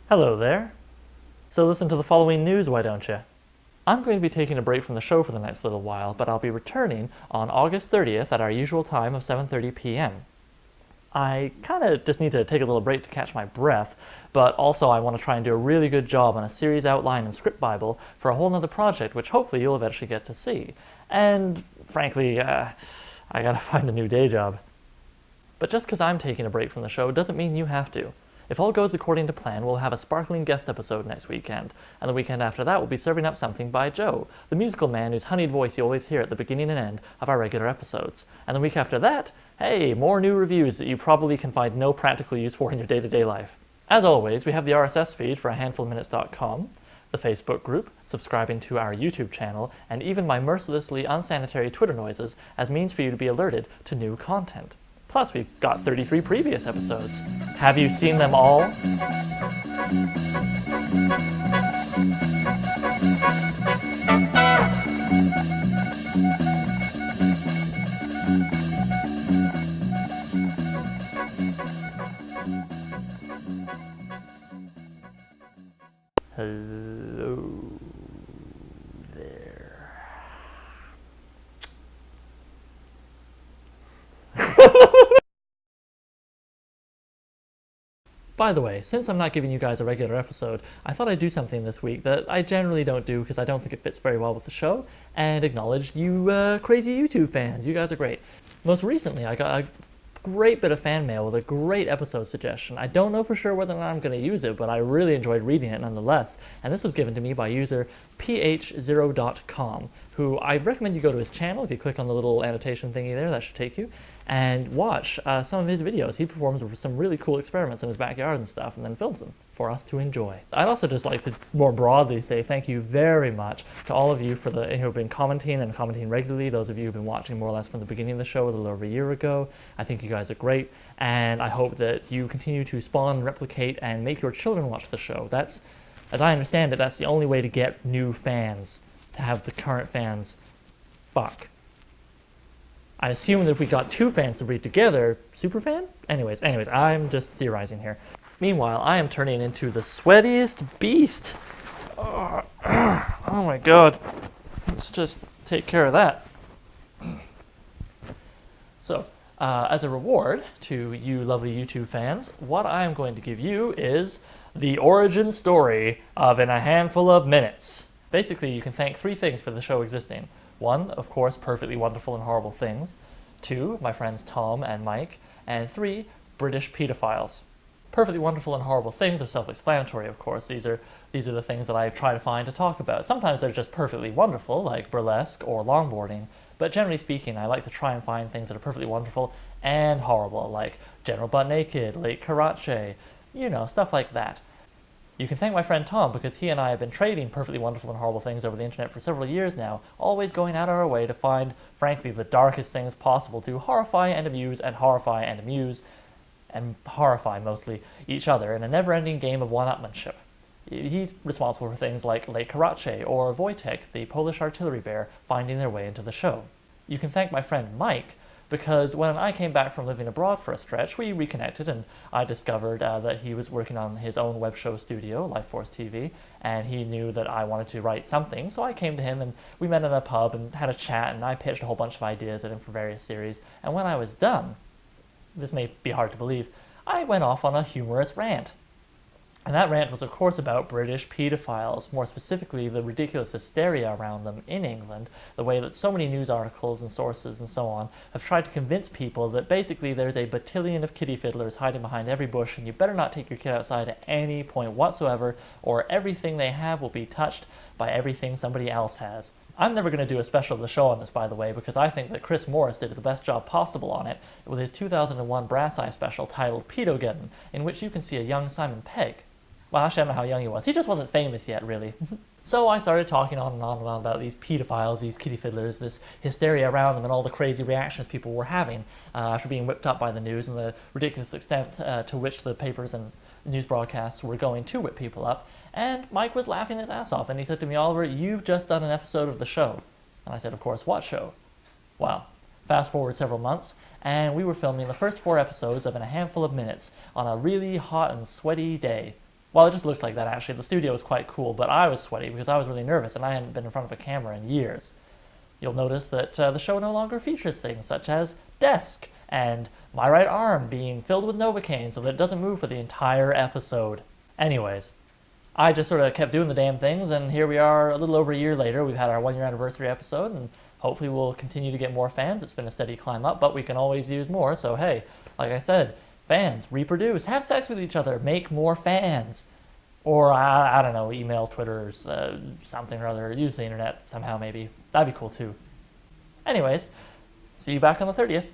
Hello there. So listen to the following news, why don't you? I'm going to be taking a break from the show for the next little while, but I'll be returning on August 30th at our usual time of 7:30 p.m. I kind of just need to take a little break to catch my breath, but also I want to try and do a really good job on a series outline and script bible for a whole nother project, which hopefully you'll eventually get to see. And frankly, I gotta find a new day job. But just because I'm taking a break from the show doesn't mean you have to. If all goes according to plan, we'll have a sparkling guest episode next weekend, and the weekend after that we'll be serving up something by Joe, the musical man whose honeyed voice you always hear at the beginning and end of our regular episodes. And the week after that, hey, more new reviews that you probably can find no practical use for in your day-to-day life. As always, we have the RSS feed for ahandfulofminutes.com, the Facebook group, subscribing to our YouTube channel, and even my mercilessly unsanitary Twitter noises as means for you to be alerted to new content. Plus, we've got 33 previous episodes. Have you seen them all? Hello there. By the way, since I'm not giving you guys a regular episode, I thought I'd do something this week that I generally don't do because I don't think it fits very well with the show, and acknowledge you crazy YouTube fans. You guys are great. Most recently, I got a great bit of fan mail with a great episode suggestion. I don't know for sure whether or not I'm going to use it, but I really enjoyed reading it nonetheless, and this was given to me by user ph0.com, who I recommend you go to his channel. If you click on the little annotation thingy there, that should take you, and watch some of his videos. He performs some really cool experiments in his backyard and stuff, and then films them for us to enjoy. I'd also just like to more broadly say thank you very much to all of you for who have been commenting and commenting regularly. Those of you who've been watching more or less from the beginning of the show a little over a year ago. I think you guys are great, and I hope that you continue to spawn, replicate, and make your children watch the show. That's, as I understand it, that's the only way to get new fans, to have the current fans fuck. I assume that if we got two fans to breed together, super fan? Anyways, I'm just theorizing here. Meanwhile, I am turning into the sweatiest beast. Oh my god. Let's just take care of that. So, as a reward to you lovely YouTube fans, what I am going to give you is the origin story of In a Handful of Minutes. Basically, you can thank three things for the show existing. One, of course, Perfectly Wonderful and Horrible Things. Two, my friends Tom and Mike. And three, British pedophiles. Perfectly Wonderful and Horrible Things are self-explanatory, of course. These are the things that I try to find to talk about. Sometimes they're just perfectly wonderful, like burlesque or longboarding. But generally speaking, I like to try and find things that are perfectly wonderful and horrible, like General Butt Naked, Lake Karache, you know, stuff like that. You can thank my friend Tom because he and I have been trading perfectly wonderful and horrible things over the internet for several years now, always going out of our way to find, frankly, the darkest things possible to horrify and amuse and horrify and amuse and horrify, mostly, each other in a never-ending game of one-upmanship. He's responsible for things like Lake Karache or Wojtek, the Polish artillery bear, finding their way into the show. You can thank my friend Mike because when I came back from living abroad for a stretch, we reconnected, and I discovered that he was working on his own web show studio, Lifeforce TV, and he knew that I wanted to write something, so I came to him and we met in a pub and had a chat, and I pitched a whole bunch of ideas at him for various series, and when I was done, this may be hard to believe, I went off on a humorous rant. And that rant was, of course, about British pedophiles, more specifically the ridiculous hysteria around them in England, the way that so many news articles and sources and so on have tried to convince people that basically there's a battalion of kitty fiddlers hiding behind every bush and you better not take your kid outside at any point whatsoever, or everything they have will be touched by everything somebody else has. I'm never going to do a special of the show on this, by the way, because I think that Chris Morris did the best job possible on it with his 2001 Brass Eye special titled Pedogeddon, in which you can see a young Simon Pegg. Well, actually, I don't know how young he was. He just wasn't famous yet, really. So I started talking on and on and on about these pedophiles, these kitty fiddlers, this hysteria around them, and all the crazy reactions people were having after being whipped up by the news, and the ridiculous extent to which the papers and news broadcasts were going to whip people up. And Mike was laughing his ass off, and he said to me, "Oliver, you've just done an episode of the show." And I said, "Of course, what show?" Well, fast forward several months, and we were filming the first 4 episodes of In a Handful of Minutes on a really hot and sweaty day. Well, it just looks like that actually. The studio was quite cool, but I was sweaty because I was really nervous and I hadn't been in front of a camera in years. You'll notice that the show no longer features things such as desk and my right arm being filled with Novocaine so that it doesn't move for the entire episode. Anyways, I just sort of kept doing the damn things, and here we are a little over a year later. We've had our 1 year anniversary episode, and hopefully we'll continue to get more fans. It's been a steady climb up, but we can always use more. So hey, like I said, fans, reproduce, have sex with each other, make more fans. Or, I don't know, email, Twitter, something or other, use the internet somehow maybe. That'd be cool too. Anyways, see you back on the 30th.